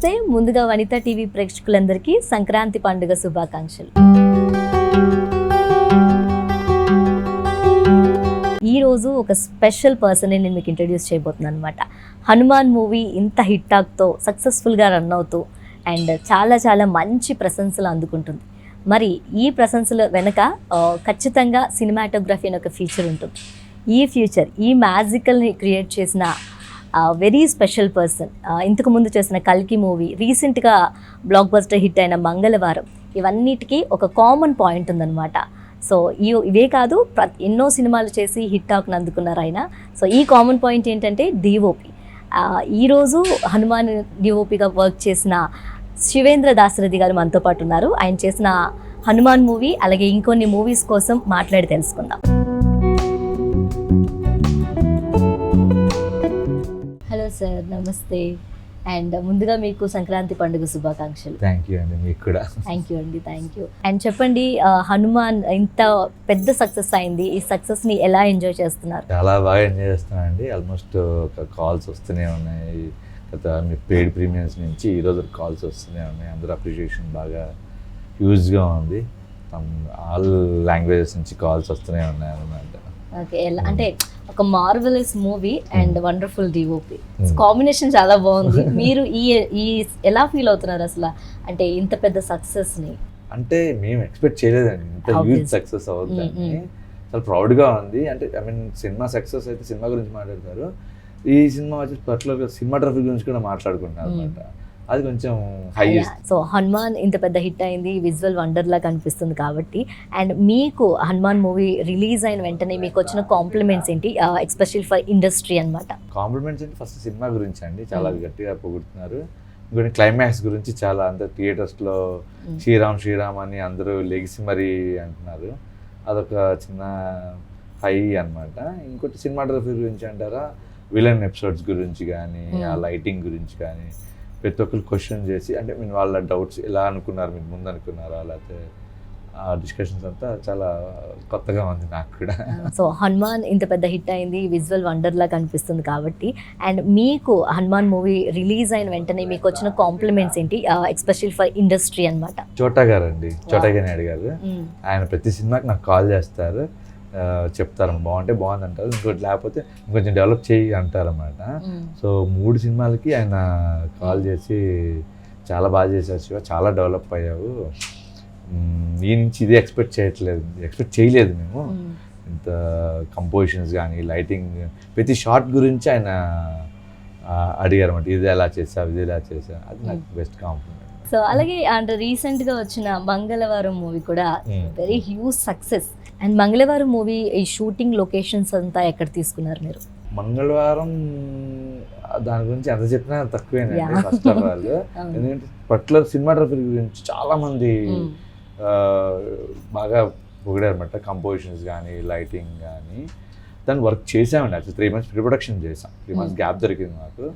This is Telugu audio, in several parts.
నమస్తే. ముందుగా వనిత టీవీ ప్రేక్షకులందరికీ సంక్రాంతి పండుగ శుభాకాంక్షలు. ఈరోజు ఒక స్పెషల్ పర్సన్ నేను మీకు ఇంట్రడ్యూస్ చేయబోతున్నాను అనమాట. హనుమాన్ మూవీ ఇంత హిట్ టాక్తో సక్సెస్ఫుల్గా రన్ అవుతూ అండ్ చాలా చాలా మంచి ప్రశంసలు అందుకుంటుంది. మరి ఈ ప్రశంసల వెనక ఖచ్చితంగా సినిమాటోగ్రఫీ అనే ఒక ఫీచర్ ఉంటుంది. ఈ మ్యాజికల్ని క్రియేట్ చేసిన వెరీ స్పెషల్ పర్సన్. ఇంతకుముందు చేసిన కల్కి మూవీ, రీసెంట్గా బ్లాక్ బస్టర్ హిట్ అయిన మంగళవారం, ఇవన్నిటికీ ఒక కామన్ పాయింట్ ఉందన్నమాట. సో ఇవే కాదు, ఎన్నో సినిమాలు చేసి హిట్ టాక్ని అందుకున్నారు ఆయన. సో ఈ కామన్ పాయింట్ ఏంటంటే డిఓపి. ఈరోజు హనుమాన్ డిఓపిగా వర్క్ చేసిన శివేంద్ర దాశరథి గారు మనతో పాటు ఉన్నారు. ఆయన చేసిన హనుమాన్ మూవీ అలాగే ఇంకొన్ని మూవీస్ కోసం మాట్లాడి తెలుసుకుందాం. హలో సార్, నమస్తే. అండ్ ముందుగా మీకు సంక్రాంతి పండుగ శుభాకాంక్షలు. థ్యాంక్ యూ అండి. మీకు కూడా థ్యాంక్ యూ. అండ్ చెప్పండి, హనుమాన్ ఇంత పెద్ద సక్సెస్ అయింది, ఈ సక్సెస్ని ఎలా ఎంజాయ్ చేస్తున్నారు? చాలా బాగా ఎంజాయ్ చేస్తున్నాను అండి. ఆల్మోస్ట్ కాల్స్ వస్తూనే ఉన్నాయి. గత మీ పెయిడ్ ప్రీమియర్స్ నుంచి ఈరోజు కాల్స్ వస్తూనే ఉన్నాయి. అందరూ అప్రిషియేషన్ బాగా హ్యూజ్గా ఉంది. ఆల్ లాంగ్వేజెస్ నుంచి కాల్స్ వస్తూనే ఉన్నాయి అన్నమాట. ఓకే, అంటే ఒక marvellous movie and wonderful DOP combination చాలా బాగుంది. మీరు ఈ ఎలా ఫీల్ అవుతున్నారు అసలు, అంటే ఇంత పెద్ద సక్సెస్ ని? అంటే మేము ఎక్స్పెక్ట్ చేయలేదండి ఇంత హ్యూజ్ సక్సెస్ అవుతుందని. చాలా ప్రౌడ్గా ఉంది. అంటే ఐ మీన్ సినిమా సక్సెస్ అయితే సినిమా గురించి మాట్లాడతారు, ఈ సినిమా వచ్చి పర్టికులర్గా సినిమాటోగ్రఫీ గురించి కూడా మాట్లాడుకుంటున్నారు అనమాట. అది కొంచెం హైయెస్ట్. సో హనుమాన్ ఇంత పెద్ద హిట్ అయింది, విజువల్ వండర్ లా కనిపిస్తుంది కాబట్టి. అండ్ మీకు హనుమాన్ మూవీ రిలీజ్ అయిన వెంటనే మీకు వచ్చిన కాంప్లిమెంట్స్ ఏంటి, ఎస్పెషల్ ఫర్ ఇండస్ట్రీ అన్నమాట? కాంప్లిమెంట్స్ అంటే ఫస్ట్ సినిమా గురించి అండి, చాలా గట్టిగా పొగుడుతున్నారు. ఇంకొన్ని క్లైమాక్స్ గురించి చాలా అందరు థియేటర్స్లో శ్రీరామ్ అని అందరూ లెగిసి మరీ అంటున్నారు. అదొక చిన్న హై అన్నమాట. ఇంకోటి సినిమాటోగ్రఫీ గురించి అంటారా, విలన్ ఎపిసోడ్స్ గురించి కానీ, ఆ లైటింగ్ గురించి కానీ ప్రతి ఒక్కరు క్వశ్చన్ చేసి, అంటే మీరు వాళ్ళ డౌట్స్ ఎలా అనుకున్నారు, మీరు ముందు అనుకున్నారా, లేకపోతే ఆ డిస్కషన్స్ అంతా చాలా కొత్తగా ఉంది నాకు కూడా. సో హనుమాన్ ఇంత పెద్ద హిట్ అయింది, విజువల్ వండర్ లా కనిపిస్తుంది కాబట్టి. అండ్ మీకు హనుమాన్ మూవీ రిలీజ్ అయిన వెంటనే మీకు వచ్చిన కాంప్లిమెంట్స్ ఏంటి, ఎస్పెషల్ ఫర్ ఇండస్ట్రీ అన్నమాట? చోటా గారు అండి, చోటా గారిని అడిగారు. ఆయన ప్రతి సినిమాకి నాకు కాల్ చేస్తారు, చెప్తారు బాగుంటే బాగుంది అంటారు, ఇంకోటి లేకపోతే ఇంకొంచెం డెవలప్ చేయి అంటారన్నమాట. సో 3 సినిమాలకి ఆయన కాల్ చేసి చాలా బాగా చేశారు శివ, చాలా డెవలప్ అయ్యావు, ఈ నుంచి ఇదే ఎక్స్పెక్ట్ చేయలేదు మేము. ఇంత కంపోజిషన్స్ కానీ లైటింగ్ ప్రతి షాట్ గురించి ఆయన అడిగారు అన్నమాట, ఇది ఎలా చేసావు, ఇది ఎలా చేసావు. అది నాకు బెస్ట్ కాంప్లిమెంట్. సో అలాగే అంటే రీసెంట్గా వచ్చిన మంగళవారం మూవీ కూడా వెరీ హ్యూజ్ సక్సెస్. అండ్ మంగళవారం మూవీ ఈ షూటింగ్ లొకేషన్స్ అంతా ఎక్కడ తీసుకున్నారు మీరు? మంగళవారం దాని గురించి ఎంత చెప్పినా తక్కువేనండి ఫస్ట్ ఆఫ్ ఆల్. ఎందుకంటే పర్టికులర్ సినిమాటోగ్రఫీ గురించి చాలా మంది బాగా పొగిడారు అనమాట. కంపోజిషన్స్ కానీ లైటింగ్ కానీ దాన్ని వర్క్ చేసామండి. యాక్చువల్లీ 3 months ప్రీ ప్రొడక్షన్ చేసాం. 3 months గ్యాప్ దొరికింది మాకు.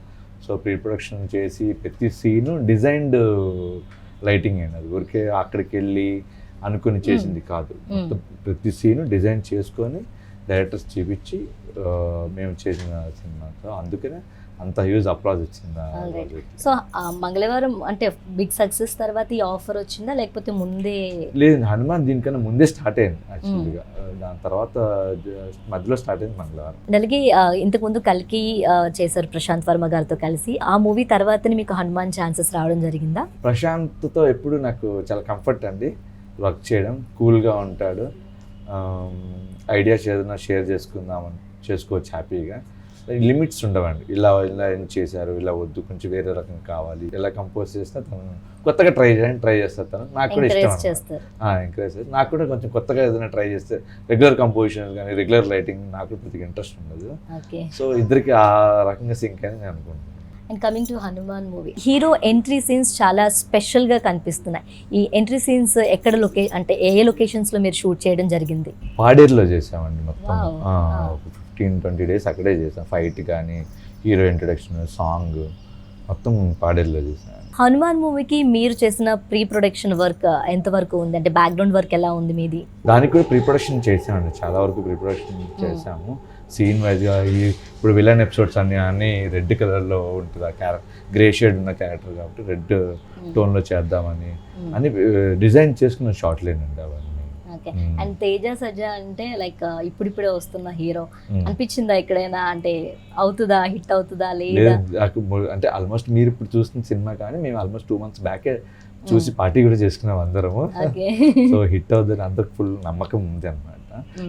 సో ప్రీ ప్రొడక్షన్ చేసి ప్రతి సీను డిజైన్డ్ లైటింగ్ అండి. అది ఊరికే అక్కడికి వెళ్ళి అనుకుని చేసింది కాదు. ప్రతి సీను డిజైన్ చేసుకొని డైరెక్టర్స్ చూపించి మేము చేసిన సినిమా. సో అందుకనే అంత హ్యూజ్ అప్లాజ్ వచ్చింది. సో మంగళవారం అంటే బిగ్ సక్సెస్ తర్వాత ఈ ఆఫర్ వచ్చిందా, లేకపోతే ముందే? లేదు, హనుమాన్ దీనికన్నా ముందే స్టార్ట్ అయింది యాక్చువల్గా. దాని తర్వాత మధ్యలో స్టార్ట్ అయింది మంగళవారం. అలాగే ఇంతకుముందు కల్కి చేశారు ప్రశాంత్ వర్మ గారితో కలిసి. ఆ మూవీ తర్వాతనే మీకు హనుమాన్ ఛాన్సెస్ రావడం జరిగిందా? ప్రశాంత్తో ఎప్పుడు నాకు చాలా కంఫర్ట్ అండి వర్క్ చేయడం. కూల్గా ఉంటాడు, ఐడియాస్ ఏదైనా షేర్ చేసుకోవచ్చు హ్యాపీగా. లిమిట్స్ ఉండవండి, ఇలా ఏం చేశారు, ఇలా వద్దు, కొంచెం వేరే రకం కావాలి, ఇలా కంపోజ్ చేస్తే తను కొత్తగా ట్రై చేస్తారు. తను నాకు కూడా ఇష్టం, ఎంకరేజ్ చేస్తారు. నాకు కూడా కొంచెం కొత్తగా ఏదైనా ట్రై చేస్తే రెగ్యులర్ కంపోజిషన్స్ కానీ రెగ్యులర్ లైటింగ్ నాకు పెద్దగా ఇంట్రెస్ట్ ఉండదు. సో ఇద్దరికి ఆ రకంగా సింక్ అని నేను అనుకుంటున్నాను. And coming to Hanuman movie, hero entry scenes చాలా స్పెషల్గా కనిపిస్తున్నాయి. ఈ ఎంట్రీ సీన్స్ ఎక్కడ అంటే ఏ లొకేషన్స్లో మీరు షూట్ చేయడం జరిగింది? పాడేరులో చేసామండి. మొత్తం 15-20 days అక్కడే చేసాం. ఫైట్ కానీ హీరో ఇంట్రొడక్షన్ సాంగ్ మొత్తం పాడేరులో చేసాం. హనుమాన్ మూవీకి మీరు చేసిన ప్రీ ప్రొడక్షన్ వర్క్ ఎంతవరకు ఉంది, అంటే బ్యాక్గ్రౌండ్ వర్క్ ఎలా ఉంది మీది? దానికి కూడా ప్రీ ప్రొడక్షన్ చేసామండి, చాలా వరకు ప్రీ ప్రొడక్షన్ చేసాము. సీన్ వైజ్గా ఇప్పుడు విలన్ ఎపిసోడ్స్ అన్ని రెడ్ కలర్లో ఉంటుంది, ఆ గ్రే షేడ్ ఉన్న క్యారెక్టర్ కాబట్టి రెడ్ టోన్లో చేద్దామని అని డిజైన్ చేసుకున్న షార్ట్లేనండి అవన్నీ. ఓకే. అండ్ తేజ సజ్జా అంటే లైక్ ఇప్పుడిప్పుడే వస్తున్న హీరో అనిపించిందా ఎక్కడైనా, అంటే అవుతుందా, హిట్ అవుతుందా లేదా? అంటే ఆల్మోస్ట్ మీరు ఇప్పుడు చూస్తున్న సినిమా కానీ మేము ఆల్మోస్ట్ 2 months బ్యాకే చూసి పార్టీ కూడా చేసుకున్నాం అందరము. సో హిట్ అవుద్దని అందరికి ఫుల్ నమ్మకం ఉంది అనమాట.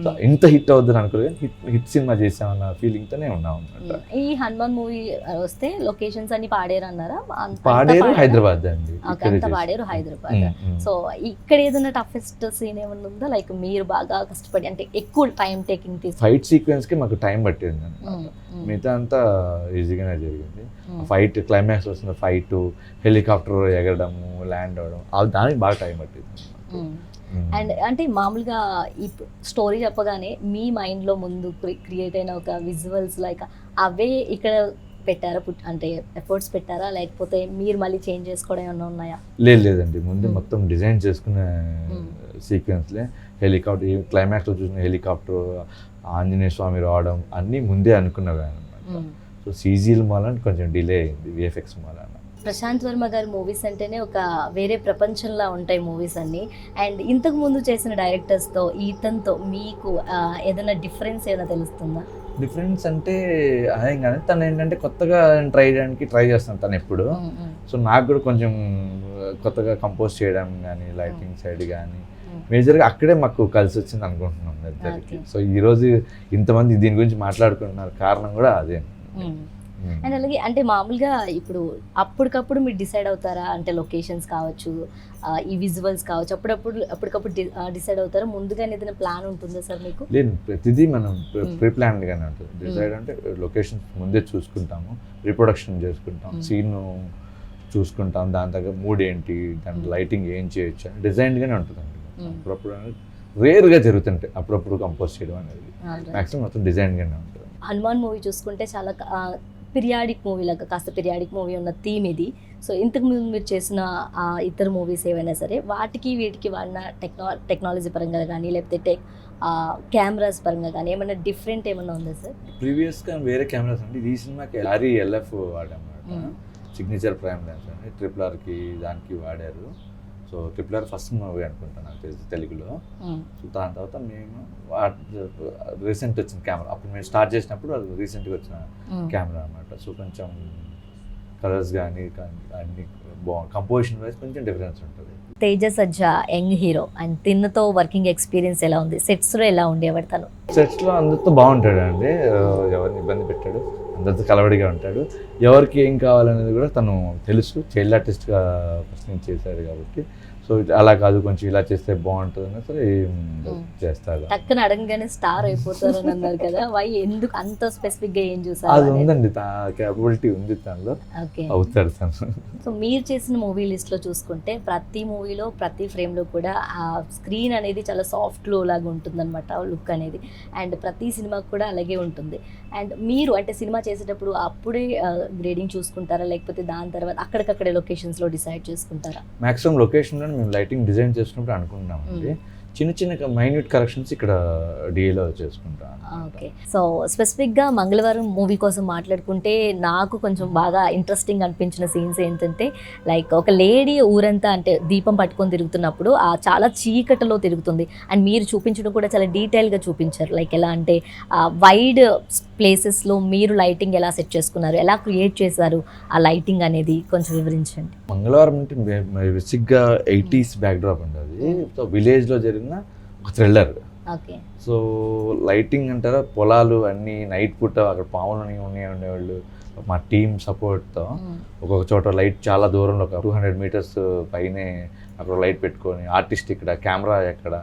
సో ఇంత హిట్ అవుద్దని అనుకోలేదు, హిట్ సినిమా చేసామన్న ఫీలింగ్తోనే ఉన్నాం అనమాట. ఈ హనుమాన్ మూవీ వస్తే లొకేషన్స్ అన్ని పాడేరు అన్నారా? పాడేరు హైదరాబాద్ అండి. అంత పాడేరు హైదరాబాద్. సో ఇక్కడ ఏదైనా టఫెస్ట్ సీన్ ఏమన్నా ఉందా, లైక్ మీరు బాగా కష్టపడి అంటే ఎక్కువ టైం టేకింగ్ తీసుకు? ఫైట్ సీక్వెన్స్ కి మాకు టైం పట్టింది అనమాట, మిగతా అంతా ఈజీగానే జరిగింది. ఫైట్ క్లైమాక్స్ వస్తున్న ఫైట్, హెలికాప్టర్ ఎగరడము, ల్యాండ్ అవ్వడం, దానికి బాగా టైం పట్టింది. అండ్ అంటే మామూలుగా ఈ స్టోరీ చెప్పగానే మీ మైండ్లో ముందు క్రియేట్ అయిన ఒక విజువల్స్ లైక్ అవే ఇక్కడ పెట్టారా, అంటే ఎఫర్ట్స్ పెట్టారా, లేకపోతే మీరు మళ్ళీ చేంజ్ చేసుకోవడం ఏమన్నా ఉన్నాయా? లేదండి, ముందు మొత్తం డిజైన్ చేసుకునే సీక్వెన్స్లే. హెలికాప్టర్ క్లైమాక్స్లో చూసిన హెలికాప్టర్, ఆంజనేయ స్వామి రావడం అన్నీ ముందే అనుకున్నవే అనమాట. సో సీజీల మూలన కొంచెం డిలే అయింది, విఎఫ్ఎక్స్ మూలన. ప్రశాంత్ వర్మ గారి మూవీస్ అంటేనే ఒక వేరే ప్రపంచంలా ఉంటాయి మూవీస్ అన్నీ. అండ్ ఇంతకు ముందు చేసిన డైరెక్టర్స్తో ఈతన్తో మీకు ఏదైనా డిఫరెన్స్ ఏమైనా తెలుస్తుందా? డిఫరెన్స్ అంటే అదేం కానీ తను ఏంటంటే కొత్తగా ట్రై చేయడానికి ట్రై చేస్తాను తను ఎప్పుడు. సో నాకు కూడా కొంచెం కొత్తగా కంపోజ్ చేయడం కానీ, లైటింగ్ సైడ్ కానీ మేజర్గా అక్కడే మాకు కలిసి వచ్చింది అనుకుంటున్నాం ఇద్దరికి. సో ఈరోజు ఇంతమంది దీని గురించి మాట్లాడుకుంటున్నారు కారణం కూడా అదే. అండ్ అలాగే అంటే మామూలుగా ఇప్పుడు అప్పటికప్పుడు మీరు డిసైడ్ అవుతారా, అంటే లొకేషన్స్ కావచ్చు, ఈ విజువల్స్ కావచ్చు, అప్పటికప్పుడు డిసైడ్ అవుతారా, ముందుగానే ఏదైనా ప్లాన్ ఉంటుందా సార్ మీకు? లేదు, ప్రతిదీ మనం ప్రీ ప్లాన్డ్గానే ఉంటుంది. డిసైడ్ అంటే లొకేషన్స్ ముందే చూసుకుంటాము, రీప్రొడక్షన్ చేసుకుంటాం, సీన్ చూసుకుంటాం, దాని దగ్గర మూడ్ ఏంటి, దాని లైటింగ్ ఏం చేయొచ్చు అని డిజైన్గానే ఉంటుందండి. అప్పుడప్పుడు రేర్గా జరుగుతుంటాయి అప్పుడప్పుడు కంపోజ్ చేయడం అనేది, మ్యాక్సిమం మొత్తం డిజైన్గానే ఉంటుంది. హనుమాన్ మూవీ చూసుకుంటే చాలా పిరియాడిక్ మూవీ లాగా, కాస్త పిరియాడిక్ మూవీ ఉన్న థీమ్ ఇది. సో ఇంతకు ముందు మీరు చేసిన ఇతర మూవీస్ ఏవైనా సరే వాటికి వీటికి వాడిన టెక్నాలజీ పరంగా కానీ, లేకపోతే కెమెరాస్ పరంగా కానీ ఏమైనా డిఫరెంట్ ఏమైనా ఉందా సార్? ప్రీవియస్గా వేరే కెమెరాస్ అంటే ఈ సినిమాకి LF వాడామన్నమాట, సిగ్నేచర్ ప్రైమ్ లెన్స్ అని RRRకి దానికి వాడారు. సో RRR ఫస్ట్ మూవీ అనుకుంటాను నాకు తెలిసి తెలుగులో. సో దాని తర్వాత మేము రీసెంట్ వచ్చిన కెమెరా, అప్పుడు మేము స్టార్ట్ చేసినప్పుడు అది రీసెంట్గా వచ్చిన కెమెరా అనమాట. సో కొంచెం కలర్స్ కానీ అన్ని బాగుంది, కంపోజిషన్ వైజ్ కొంచెం డిఫరెన్స్ ఉంటుంది. Teja Sajja young hero and తిన్నతో వర్కింగ్ ఎక్స్పీరియన్స్ ఎలా ఉంది? సెట్స్లో ఎలా ఉండేవాడు తను? సెట్స్లో అందరితో బాగుంటాడు అండి, ఎవరిని ఇబ్బంది పెట్టాడు, అందరితో కలవడిగా ఉంటాడు. ఎవరికి ఏం కావాలనేది కూడా తను తెలుసు, చైల్డ్ ఆర్టిస్ట్గా ఫస్ట్ నుంచి చేశాడు కాబట్టి. సో అలా కాదు, కొంచెం ఇలా చేస్తే బాగుంటుంది అన్న సరే చేస్తాడు. టక్కున అడగగానే స్టార్ అయిపోతారు అని అన్నారు కదా, వై ఎందుకు అంత స్పెసిఫిక్గా ఏం చూసారు? అది ఉందండి, క్యాపబిలిటీ ఉంది తనలో, అవుతాడు తను. సో మీరు చేసిన మూవీ లిస్ట్లో చూసుకుంటే ప్రతి మూవీలో ప్రతి ఫ్రేమ్లో కూడా ఆ స్క్రీన్ అనేది చాలా సాఫ్ట్ గ్లో లాగా ఉంటుందన్నమాట, లుక్ అనేది. అండ్ ప్రతి సినిమాకి కూడా అలాగే ఉంటుంది. అండ్ మీరు అంటే సినిమా చేసేటప్పుడు అప్పుడే గ్రేడింగ్ చూసుకుంటారా, లేకపోతే దాని తర్వాత అక్కడికక్కడే లొకేషన్స్లో డిసైడ్ చేసుకుంటారా? మ్యాక్సిమం లొకేషన్లో మేము లైటింగ్ డిజైన్ చేసుకున్నప్పుడు అనుకుంటున్నామండి, చిన్న చిన్న మైన్యూట్ కరెక్షన్స్ ఇక్కడ డిఏలో చేసుకుంటాం. ఓకే. సో స్పెసిఫిక్గా మంగళవారం మూవీ కోసం మాట్లాడుకుంటే నాకు కొంచెం బాగా ఇంట్రెస్టింగ్ అనిపించిన సీన్స్ ఏంటంటే లైక్ ఒక లేడీ ఊరంతా అంటే దీపం పట్టుకొని తిరుగుతున్నప్పుడు ఆ చాలా చీకటిలో తిరుగుతుంది. అండ్ మీరు చూపించడం కూడా చాలా డీటెయిల్గా చూపించారు. లైక్ ఎలా అంటే వైడ్ ప్లేసెస్లో మీరు లైటింగ్ ఎలా సెట్ చేసుకున్నారు, ఎలా క్రియేట్ చేశారు ఆ లైటింగ్ అనేది కొంచెం వివరించండి. మంగళవారం అంటే బేసిక్గా 80s బ్యాక్డ్రాప్ ఉంటుంది. సో విలేజ్లో జరిగిన ఒక థ్రిల్లర్. ఓకే. సో లైటింగ్ అంటారా, పొలాలు అన్నీ నైట్ పూట అక్కడ పాములు ఉండేవాళ్ళు. మా టీమ్ సపోర్ట్తో ఒక్కొక్క చోట లైట్ చాలా దూరంలో ఒక 200 meters పైనే అక్కడ లైట్ పెట్టుకొని, ఆర్టిస్ట్ ఇక్కడ, కెమెరా ఎక్కడ,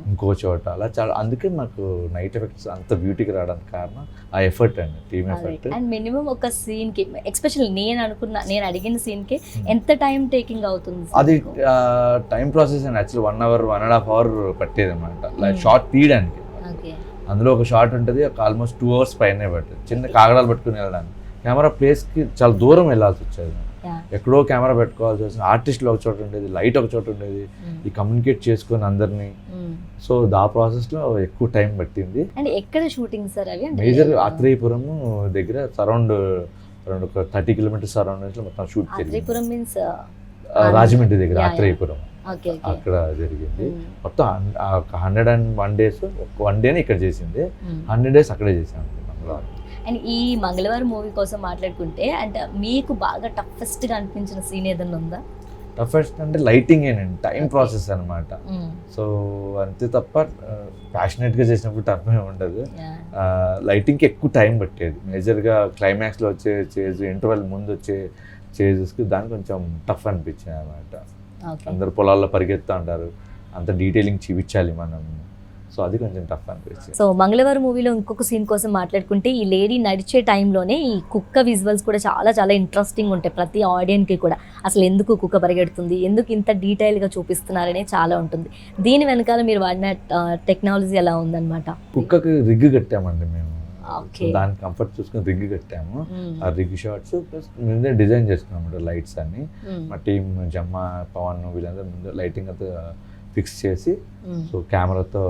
ఇంకో చోట, అలా చాలా. అందుకే మాకు నైట్ ఎఫెక్ట్స్ అంత బ్యూటీకి రావడానికి కారణం ఆ ఎఫర్ట్ అండి, టీమ్ ఎఫర్ట్. అండ్ మినిమం ఒక సీన్కి ఎస్పెషల్లీ నేను అడిగిన సీన్కి ఎంత టైం టేకింగ్ అవుతుంది? అది టైం ప్రాసెస్ అండి, యాక్చువల్లీ 1 hour 1.5 hour పట్టేది అనమాట షార్ట్ తీయడానికి. అందులో ఒక షార్ట్ ఉంటుంది, ఒక ఆల్మోస్ట్ 2 hours పైనే పడుతుంది, చిన్న కాగడాలు పట్టుకుని వెళ్ళడానికి. కెమెరా ప్లేస్కి చాలా దూరం వెళ్ళాల్సి వచ్చేది. Yeah. ఎక్కడో కెమెరా పెట్టుకోవాల్సి వచ్చింది, ఆర్టిస్టులు ఒక చోట ఉండేది, లైట్ ఒక చోట ఉండేది, ఈ కమ్యూనికేట్ చేసుకొని అందరినీ. సో ఆ ప్రాసెస్లో ఎక్కువ టైం పట్టింది. అండ్ ఎక్కడ షూటింగ్ సార్ అవి? మేజర్ ఆత్రేయపురం దగ్గర అరౌండ్ 30 కిలోమీటర్స్ అరౌండ్ మొత్తం షూట్ జరిగింది. ఆత్రేయపురం మీన్స్ రాజమండ్రి దగ్గర ఆత్రేయపురం, ఓకే అక్కడ జరిగింది. మొత్తం 101 days, 1 day ఇక్కడ చేసింది, 100 days అక్కడే చేసాము మంగళవారం. అండ్ ఈ మంగళవారం మూవీ కోసం మాట్లాడుకుంటే అంటే మీకు బాగా టఫెస్ట్గా అనిపించిన సీన్ ఏదైనా ఉందా? టఫెస్ట్ అంటే లైటింగ్ ఏనండి, టైం ప్రాసెస్ అనమాట. సో అంతే తప్ప ప్యాషనెట్గా చేసినప్పుడు టఫ్ ఏమి ఉండదు. లైటింగ్కి ఎక్కువ టైం పట్టేది. మేజర్గా క్లైమాక్స్లో వచ్చే చేజ్, ఇంటర్వెల్ ముందు వచ్చే చేజెస్కి దానికి కొంచెం టఫ్ అనిపించింది అనమాట. అందరు పొలాల్లో పరిగెత్తా ఉంటారు, అంత డీటెయిలింగ్ చూపించాలి మనం. సో అది కొంచెం టఫ్ అనిపించింది. సో మంగళవారం మూవీలో ఇంకొక సీన్ కోసం మాట్లాడుకుంటే ఈ లేడీ నడిచే టైంలోనే ఈ కుక్క విజువల్స్ కూడా చాలా చాలా ఇంట్రెస్టింగ్ ఉంటాయి ప్రతి ఆడియన్కి కూడా. అసలు ఎందుకు కుక్క పరిగెడుతుంది, ఎందుకు ఇంత డీటెయిల్గా చూపిస్తున్నారనే చాలా ఉంటుంది. దీని వెనకాల మీరు వాడిన టెక్నాలజీ ఎలా ఉందన్నమాట. కుక్కకి రిగ్ కట్టామండి మేము, దాని కంఫర్ట్ చూసుకుని రిగ్ కట్టాము. ఆ రిగ్ షాట్స్ ప్లస్ ముందే డిజైన్ చేసుకున్నాం లైట్స్ అన్ని. మా టీమ్ జమ్మ, పవన్ వీళ్ళందరూ ముందు లైటింగ్ అంతా ఫిక్స్ చేసి సో కెమెరాతో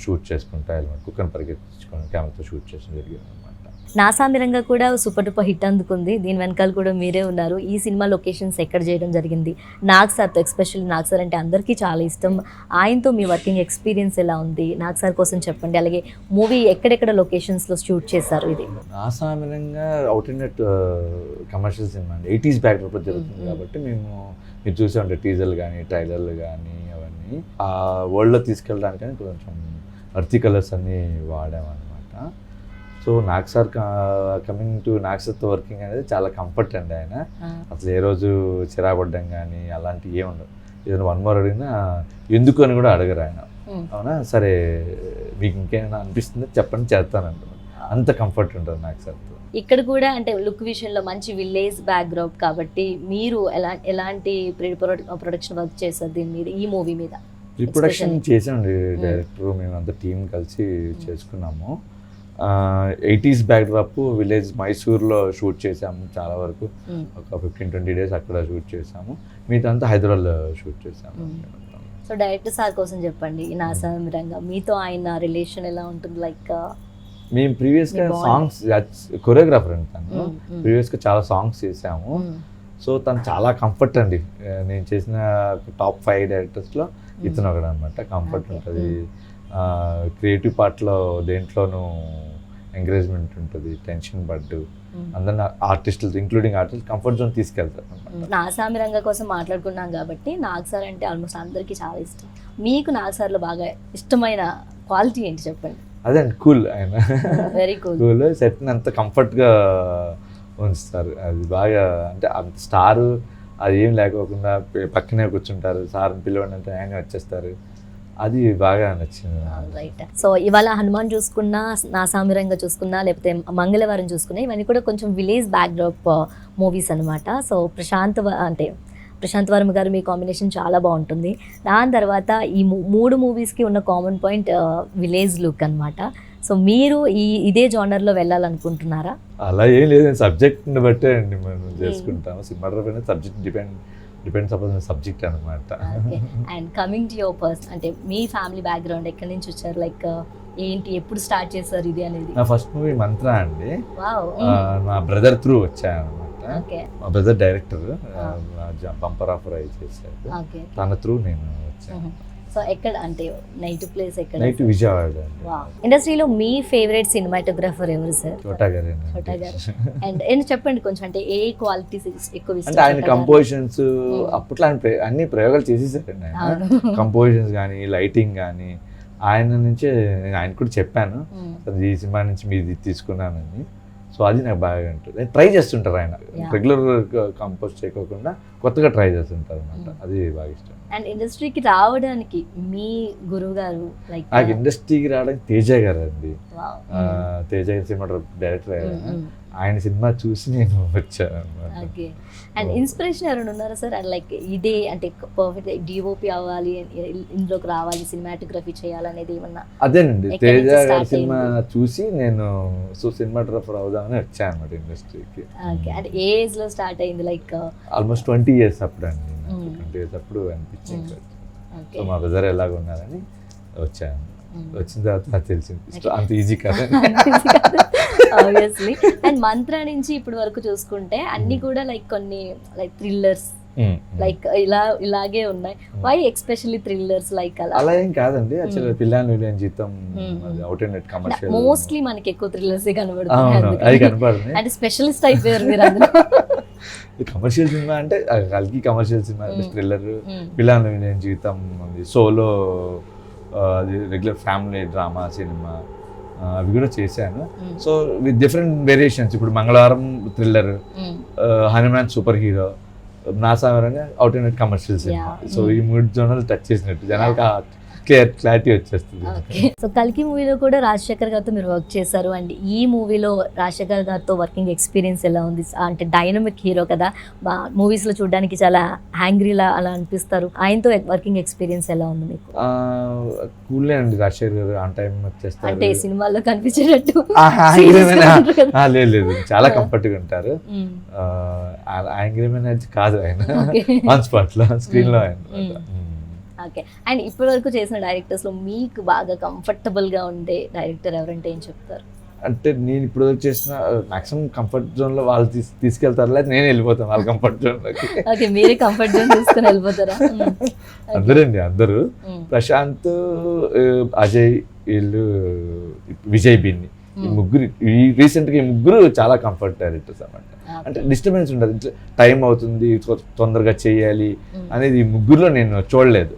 షూట్ చేసుకుంటా కుక్కను పరిగెత్తించుకొని కెమెరాతో షూట్ చేసిన జరిగింది అనమాట. నాసామిరంగా కూడా సూపర్ డూపర్ హిట్ అందుకుంది. దీని వెనకాల కూడా మీరే ఉన్నారు. ఈ సినిమా లొకేషన్స్ ఎక్కడ చేయడం జరిగింది? నాగ్ సార్తో, ఎస్పెషల్లీ నాగ్ సార్ అంటే అందరికీ చాలా ఇష్టం. ఆయనతో మీ వర్కింగ్ ఎక్స్పీరియన్స్ ఎలా ఉంది? నాగ్ సార్ కోసం చెప్పండి. అలాగే మూవీ ఎక్కడెక్కడ లొకేషన్స్లో షూట్ చేశారు? ఇది Naa Saami Ranga out and net commercial cinema అండి, 80s బ్యాక్డ్రాప్లో జరుగుతుంది కాబట్టి మీరు చూసే ఉంటారు టీజర్లు కానీ ట్రైలర్లు కానీ అవన్నీ ఆ వరల్డ్లో తీసుకెళ్ళడానికి కొంచెం అర్తి కలర్స్ అన్నీ వాడామన్నమాట. So Nag sir coming to Nag సార్తో వర్కింగ్ అనేది చాలా కంఫర్ట్ అండి. ఆయన అసలు ఏ రోజు చిరాపడ్డం కానీ అలాంటివి ఏమి ఉండవు. ఏదైనా 1 more అడిగినా ఎందుకు అని కూడా అడగరు ఆయన. అవునా సరే మీకు ఇంకేమైనా అనిపిస్తుందో చెప్పండి చేస్తానంట, అంత కంఫర్ట్ ఉంటుంది నాగ్ సార్తో. ఇక్కడ కూడా అంటే లుక్ విషయంలో మంచి విలేజ్ బ్యాక్గ్రౌండ్ కాబట్టి మీరు ఎలాంటి ప్రొడక్షన్ వర్క్ చేశారు దీని మీద, ఈ మూవీ మీద? ప్రిప్రొడక్షన్ చేసామండి డైరెక్టర్, మేము అంతా టీం కలిసి చేసుకున్నాము. 80s బ్యాక్డ్రాప్ విలేజ్ మైసూర్లో షూట్ చేసాము చాలా వరకు. ఒక 15-20 days అక్కడ షూట్ చేసాము. మిగతా అంతా హైదరాబాద్లో షూట్ చేసాము. సో డైరెక్టర్ సార్ కోసం చెప్పండి. నాసామిరంగా మీతో ఆయన రిలేషన్ ఎలా ఉంటుంది? లైక్ మేము ప్రీవియస్గా సాంగ్స్, కొరియోగ్రాఫర్ అండి తను, ప్రీవియస్గా చాలా సాంగ్స్ చేసాము. సో తను చాలా కంఫర్ట్ అండి. నేను చేసిన టాప్ 5 డైరెక్టర్స్లో ఇతను ఒకడు అనమాట. కంఫర్ట్ ఉంటుంది, క్రియేటివ్ పార్ట్లో దేంట్లోనూ ఎంకరేజ్మెంట్ ఉంటుంది, టెన్షన్ పడ్డు అందరిని ఆర్టిస్టులు ఇంక్లూడింగ్ ఆర్టిస్ట్ కంఫర్ట్ జోన్ తీసుకెళ్తారు అనమాట. నాసామిరంగా కోసం మాట్లాడుకున్నాం కాబట్టి నాగ్ సార్ అంటే ఆల్మోస్ట్ అందరికీ చాలా ఇష్టం. మీకు నాగ్ సార్లో బాగా ఇష్టమైన క్వాలిటీ ఏంటి చెప్పండి? అదే అండి, కూల్. ఆయన వెరీ కూల్. సెట్ని అంత కంఫర్ట్గా ఉంచుతారు. అది బాగా అంటే అంత స్టారు అది ఏం లేకోకుండా పక్కనే కూర్చుంటారు. సార్ని పిలవండి అంటే ఆయన వచ్చేస్తారు. అది బాగా నచ్చింది. రైట్. సో ఇవాళ హనుమాన్ చూసుకున్నా, నాసామిరంగా చూసుకున్నా, లేకపోతే మంగళవారం చూసుకున్నా, ఇవన్నీ కూడా కొంచెం విలేజ్ బ్యాక్డ్రాప్ మూవీస్ అనమాట. సో ప్రశాంత్ వర్మ గారు మీ కాంబినేషన్ చాలా బాగుంటుంది. దాని తర్వాత ఈ 3 మూవీస్కి ఉన్న కామన్ పాయింట్ విలేజ్ లుక్ అనమాట. సో మీరు ఇదే జానర్లో వెళ్ళాలనుకుంటున్నారా? అలా ఏం లేదు, సబ్జెక్ట్ని బట్టే అండి మనం చేసుకుంటాము. Cinematography subject depends upon subject అనమాట. And coming to your person అంటే మీ ఫ్యామిలీ బ్యాక్గ్రౌండ్ ఎక్కడి నుంచి వచ్చారు? లైక్ ఏంటి, ఎప్పుడు స్టార్ట్ చేశారు ఇది అనేది? నా ఫస్ట్ మూవీ మంత్రా అండి. నా బ్రదర్ త్రూ వచ్చాను అనమాట. మా బ్రదర్ డైరెక్టర్, బంపర్ ఆఫర్ అయి చేశారు, తన త్రూ నేను వచ్చాను. సో ఎక్కడ అంటే నైట్ ప్లేస్ ఎక్కడ? నైట్ విజయవాడ. ఇండస్ట్రీలో మీ ఫేవరెట్ సినిమాటోగ్రాఫర్ ఎవరు సార్? చోటా గారు. అండ్ చెప్పండి కొంచెం, అంటే ఏ క్వాలిటీస్ ఎక్కువ ఇష్టం? అంటే ఆయన కంపోజిషన్స్ అప్పట్లో అన్ని ప్రయోగాలు చేసేసారండి. ఆయన కంపోజిషన్స్ కానీ లైటింగ్ కానీ ఆయన నుంచే ఆయన కూడా చెప్పాను, ఈ సినిమా నుంచి మీది తీసుకున్నానని. సో అది నాకు బాగా ఉంటుంది. ట్రై చేస్తుంటారు ఆయన, రెగ్యులర్ కంపోజ్ చేయకోకుండా కొత్తగా ట్రై చేస్తుంటారు అనమాట. అది బాగా ఇష్టం. అండ్ ఇండస్ట్రీకి రావడానికి మీ గురువు గారు లైక్? నాకు ఇండస్ట్రీకి రావడానికి తేజ గారు అండి. Teja cinema director. ఆయన సినిమా చూసి నేను వచ్చాను అనమాట. ఓకే. అండ్ ఇన్స్పిరేషన్ ఎవరైనా ఉన్నారా సార్? అండ్ లైక్ ఇదే అంటే పర్ఫెక్ట్ డిఓపి అవ్వాలి, ఇందులోకి రావాలి, సినిమాటోగ్రఫీ చేయాలనేది ఏమన్నా? అదేనండి, ఎక్కడి తేజ నుంచి గారి start సినిమా చూసి నేను సినిమాటోగ్రఫర్ అవుదామని వచ్చాను అనమాట ఇండస్ట్రీకి. ఓకే. అంటే ఏ ఏజ్ లో స్టార్ట్ అయింది? లైక్ ఆల్మోస్ట్ 20 years అప్పుడు అండి, Mm. 20 years అప్పుడు అనిపించింది. ఓకే. సో మా బ్రదర్ ఎలాగ ఉన్నారని వచ్చాను. వచ్చిన తర్వాత నాకు తెలిసింది అంత ఈజీ కదా. ఆబ్వియస్లీ. అండ్ మంత్ర నుంచి ఇప్పటి వరకు చూసుకుంటే అన్ని కూడా లైక్ కొన్ని లైక్ థ్రిల్లర్స్ లైక్ ఇలాగే ఉన్నాయి. వై ఎక్స్పెషల్లీ థ్రిల్లర్స్ లైక్ అలా? అలా ఏం కాదండి, యాక్చువల్లీ పిల్లాని విలియన్ జీతం అవుట్ అండ్ కమర్షియల్, మోస్ట్లీ మనకి ఎక్కువ థ్రిల్లర్స్ అది కనబడుతున్నాయి. కనపడుతుంది. అంటే స్పెషలిస్ట్ అయిపోయారు మీరు అందులో. కమర్షియల్ సినిమా అంటే కలిగి కమర్షియల్ సినిమా, థ్రిల్లర్, పిల్లాని విలియన్ జీవితం, సోలో, అది రెగ్యులర్ ఫ్యామిలీ డ్రామా సినిమా, అవి కూడా చేశాను. So with different variations. ఇప్పుడు Mangalavaram thriller, Hanuman super hero, నాసావరంగా out and commercial cinema. So ఈ 3 జోనల్ టచ్ చేసినట్టు జనాలకు క్లారిటీ వచ్చేస్తుంది. సో కల్కి మూవీలో కూడా రాజశేఖర్ గారితో మీరు వర్క్ చేశారు. అండ్ ఈ మూవీలో రాజశేఖర్ గారితో వర్కింగ్ ఎక్స్పీరియన్స్ ఎలా ఉంది? అంటే డైనమిక్ హీరో కదా, మూవీస్ లో చూడడానికి చాలా హ్యాంగ్రీలా అలా అనిపిస్తారు. ఆయనతో వర్కింగ్ ఎక్స్పీరియన్స్ ఎలా ఉంది మీకు? కూలే అండి, రాజశేఖర్ గారు ఆన్ టైం వచ్చేస్తారు. అంటే సినిమాల్లో కనిపించేటట్టు లేదు, చాలా కంఫర్ట్ గా ఉంటారు. యాంగ్రీమెన్ అయితే కాదు ఆయన, ఆన్ స్పాట్ లో స్క్రీన్ లో ఆయన. ఓకే. అండ్ ఇప్పటి వరకు చేసిన డైరెక్టర్స్ లో మీకు బాగా కంఫర్టబుల్ గా ఉండే డైరెక్టర్ ఎవరంటే ఏం చెప్తారు? అంటే నేను ఇప్పుడు చేసిన మాక్సిమం కంఫర్ట్ జోన్ లో వాళ్ళు తీసుకెళ్తారు, లేదా నేను వెళ్ళిపోతాను వాళ్ళ కంఫర్ట్ జోన్ లోకి. ఓకే, మీరే కంఫర్ట్ జోన్ తీసుకుని వెళ్ళిపోతారా? అందరండి, అందరూ. ప్రశాంత్, అజయ్, వీళ్ళు, విజయ్ బిన్ని, ఈ ముగ్గురు రీసెంట్గా ఈ ముగ్గురు చాలా కంఫర్ట్ డైరెక్టర్స్ అన్నమాట. అంటే డిస్టర్బెన్స్ ఉండదు, టైం అవుతుంది తొందరగా చేయాలి అనేది ఈ ముగ్గురులో నేను చూడలేదు.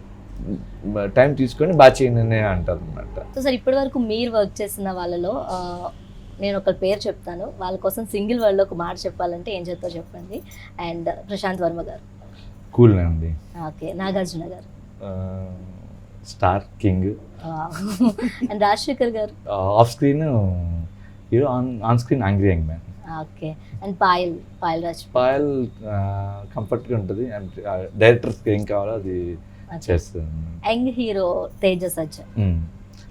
టైం తీసుకొని బాగా చేయననే అంటారు అనమాట. సో సార్, ఇప్పటి వరకు మీరు వర్క్ చేసిన వాళ్ళలో నేను ఒక పేరు చెప్తాను, వాళ్ళ కోసం సింగిల్ వర్డ్లో ఒక మాట చెప్పాలంటే ఏం చెప్తారో చెప్పండి. అండ్ ప్రశాంత్ వర్మ గారు కూల్ అండి. ఓకే. నాగార్జున గారు స్టార్ కింగ్. అండ్ రాజశేఖర్ గారు off screen hero, on screen angry young man. Okay. And Payal కంఫర్ట్గా ఉంటుంది, అండ్ డైరెక్టర్స్కి ఏం కావాలో అది చేస్తుంది. యంగ్ హీరో తేజ సజ్జ,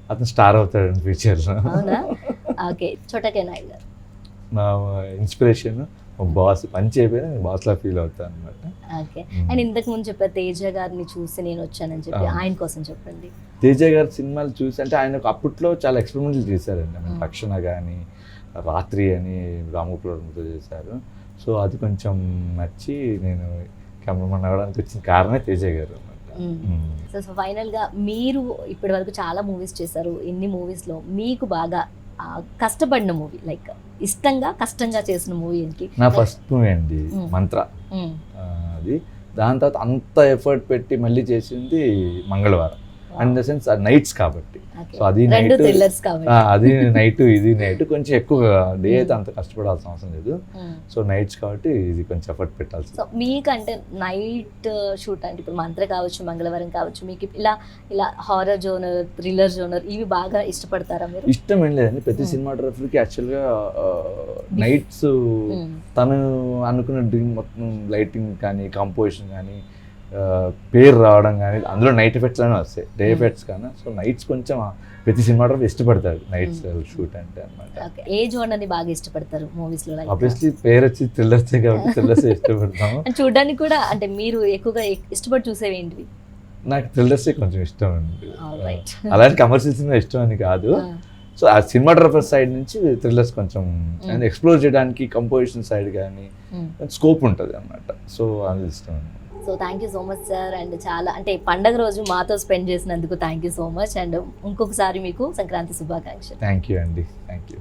అతను స్టార్ అవుతాడు ఫ్యూచర్లో. అవునా? ఓకే. చోటకే నాయుడు గారు నా ఇన్స్పిరేషన్, బాస్ పని చేయకపోయినా బాస్లా ఫీల్ అవుతాను అనమాట. ఓకే. అండ్ ఇంతకు ముందు చెప్పారు తేజ గారిని చూసి నేను వచ్చానని చెప్పి, ఆయన కోసం చెప్పండి. తేజ గారి సినిమాలు చూసి, అంటే ఆయన అప్పట్లో చాలా ఎక్స్పెరిమెంట్లు చేశారండి. రక్షణ కానీ, రాత్రి అని రామగోపాల్తో చేశారు. సో అది కొంచెం నచ్చి నేను కెమెరామన్ అవ్వడానికి వచ్చిన కారణమే తేజ గారు అనమాట. సో ఫైనల్గా మీరు ఇప్పటి వరకు చాలా మూవీస్ చేశారు. ఇన్ని మూవీస్లో మీకు బాగా కష్టపడిన మూవీ, లైక్ ఇష్టంగా కష్టంగా చేసిన మూవీ ఏంటి? నా ఫస్ట్ మూవీ అండి మంత్ర. అది దాని తర్వాత అంత ఎఫర్ట్ పెట్టి మళ్ళీ చేసింది మంగళవారం. అండ్ ద సెన్స్ నైట్స్ కాబట్టి, సో అది నైట్, అది నైట్, ఇది నైట్, కొంచెం ఎక్కువ డే అయితే అంత కష్టపడాల్సిన అవసరం లేదు. సో నైట్స్ కాబట్టి ఇది కొంచెం ఎఫర్ట్ పెట్టాల్సి. సో మీకంటే నైట్ షూట్ అంటే ఇప్పుడు మంత్ర కావచ్చు, మంగళవారం కావచ్చు, మీకు ఇలా ఇలా హారర్ జోనర్, థ్రిల్లర్ జోనర్ ఇవి బాగా ఇష్టపడతారా మీరు? ఇష్టం ఏం లేదండి, ప్రతి సినిమాటోగ్రఫర్కి యాక్చువల్గా నైట్స్ తను అనుకున్న డ్రీమ్ మొత్తం, లైటింగ్ కానీ, కంపోజిషన్ కానీ, పేరు రావడం కానీ, అందులో నైట్ ఎఫెక్ట్స్ అనేవి వస్తాయి, డే ఎఫెక్ట్స్ కానీ. సో నైట్స్ కొంచెం ప్రతి సినిమాటోగ్రఫర్ ఇష్టపడతారు నైట్స్ షూట్ అంటే అనమాట. ఏ జోనర్ని బాగా ఇష్టపడతారు మూవీస్ లో? ఆబ్వియస్లీ పేరు వచ్చి థ్రిల్లర్సే కాబట్టి థ్రిల్లర్స్ ఇష్టపడతాము. చూడడానికి కూడా అంటే మీరు ఎక్కువగా ఇష్టపడి చూసేవి ఏంటివి? నాకు థ్రిల్లర్సే కొంచెం ఇష్టం అండి. అలాంటి కమర్షియల్ సినిమా ఇష్టం అని కాదు. సో ఆ సినిమాటోగ్రఫర్ సైడ్ నుంచి థ్రిల్లర్స్ కొంచెం ఎక్స్ప్లోర్ చేయడానికి, కంపోజిషన్ సైడ్ కానీ స్కోప్ ఉంటుంది అన్నమాట. సో అది ఇష్టం అండి. So thank you so much sir. And చాలా అంటే పండగ రోజు మాతో స్పెండ్ చేసినందుకు thank you so much. And ఇంకొకసారి మీకు సంక్రాంతి శుభాకాంక్షలు. థ్యాంక్ యూ అండి. Thank you.